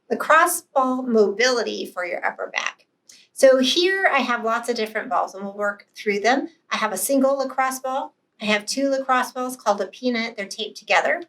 lacrosse ball mobility for your upper back. So here I have lots of different balls and we'll work through them. I have a single lacrosse ball. I have 2 lacrosse balls called a peanut. They're taped together.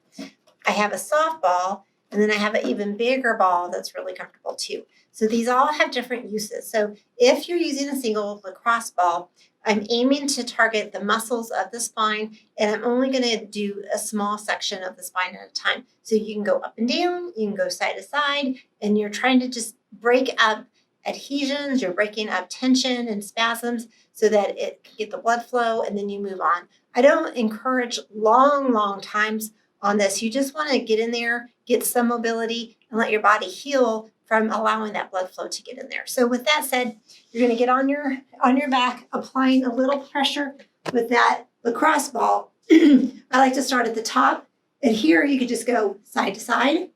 I have a softball, and then I have an even bigger ball that's really comfortable too. So these all have different uses. So if you're using a single lacrosse ball, I'm aiming to target the muscles of the spine, and I'm only going to do a small section of the spine at a time. So you can go up and down, you can go side to side, and you're trying to just break up adhesions, you're breaking up tension and spasms so that it can get the blood flow, and then you move on. I don't encourage long times on this. You just want to get in there, get some mobility, and let your body heal from allowing that blood flow to get in there. So with that said, you're going to get on your back, applying a little pressure with that lacrosse ball. I like to start at the top, and here you could just go side to side,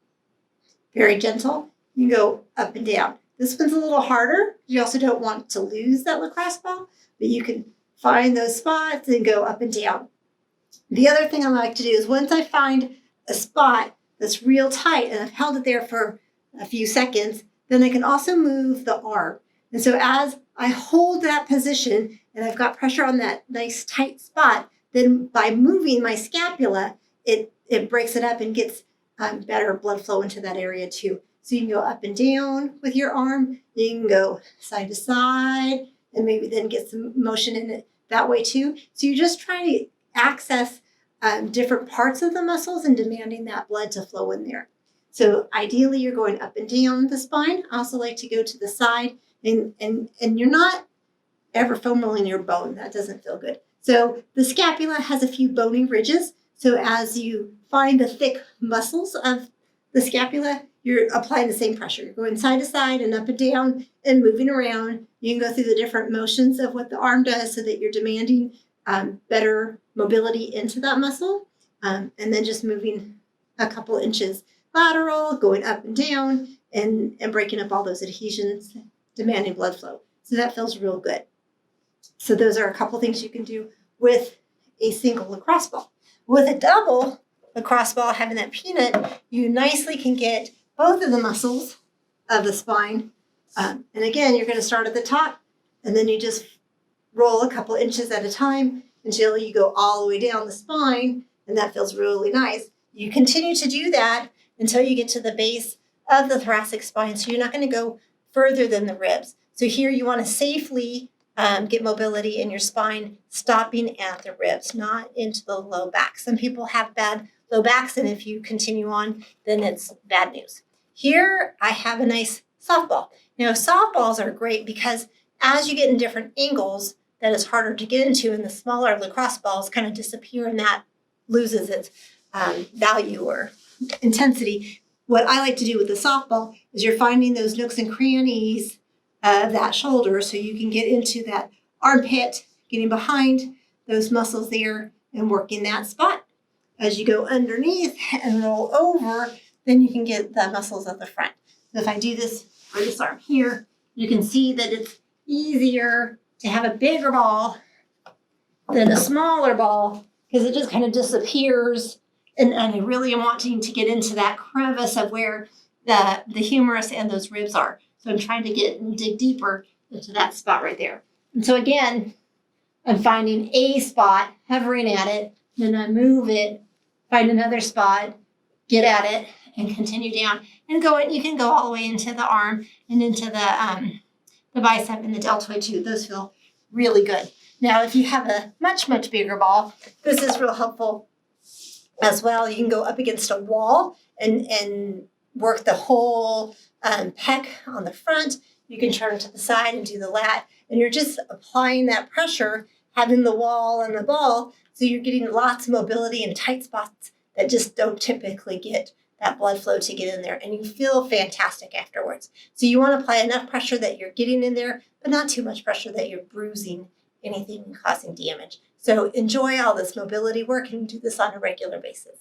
very gentle. You can go up and down. This one's a little harder. You also don't want to lose that lacrosse ball, but you can find those spots and go up and down. The other thing I like to do is once I find a spot that's real tight and I've held it there for a few seconds, then I can also move the arm. And so as I hold that position and I've got pressure on that nice tight spot, then by moving my scapula, it breaks it up and gets better blood flow into that area too. So you can go up and down with your arm. You can go side to side and maybe then get some motion in it that way too. So you're just trying to access different parts of the muscles and demanding that blood to flow in there. So ideally you're going up and down the spine. I also like to go to the side and you're not ever foaming your bone. That doesn't feel good. So the scapula has a few bony ridges. So as you find the thick muscles of the scapula, you're applying the same pressure. You're going side to side and up and down and moving around. You can go through the different motions of what the arm does so that you're demanding better mobility into that muscle. And then just moving a couple inches lateral, going up and down, and breaking up all those adhesions, demanding blood flow. So that feels real good. So those are a couple things you can do with a single lacrosse ball. With a double lacrosse ball, having that peanut, you nicely can get both of the muscles of the spine. And again, you're going to start at the top, and then you just roll a couple inches at a time until you go all the way down the spine, and that feels really nice. You continue to do that until you get to the base of the thoracic spine, so you're not going to go further than the ribs. So here you want to safely get mobility in your spine, stopping at the ribs, not into the low back. Some people have bad low backs, and if you continue on, then it's bad news. Here I have a nice softball. Now softballs are great because as you get in different angles, that is harder to get into, and the smaller lacrosse balls kind of disappear, and that loses its value or intensity. What I like to do with the softball is you're finding those nooks and crannies of that shoulder so you can get into that armpit, getting behind those muscles there and working that spot. As you go underneath and roll over, then you can get the muscles at the front. So if I do this for this arm here, you can see that it's easier to have a bigger ball than a smaller ball because it just kind of disappears. And I really am wanting to get into that crevice of where the humerus and those ribs are. So I'm trying to dig deeper into that spot right there. And so again, I'm finding a spot, hovering at it, then I move it, find another spot, get at it, and continue down. And you can go all the way into the arm and into the bicep and the deltoid too. Those feel really good. Now, if you have a much bigger ball, this is real helpful as well. You can go up against a wall and work the whole pec on the front. You can turn to the side and do the lat, and you're just applying that pressure, having the wall and the ball, so you're getting lots of mobility in tight spots that just don't typically get that blood flow to get in there, and you feel fantastic afterwards. So you want to apply enough pressure that you're getting in there, but not too much pressure that you're bruising anything and causing damage. So enjoy all this mobility work and do this on a regular basis.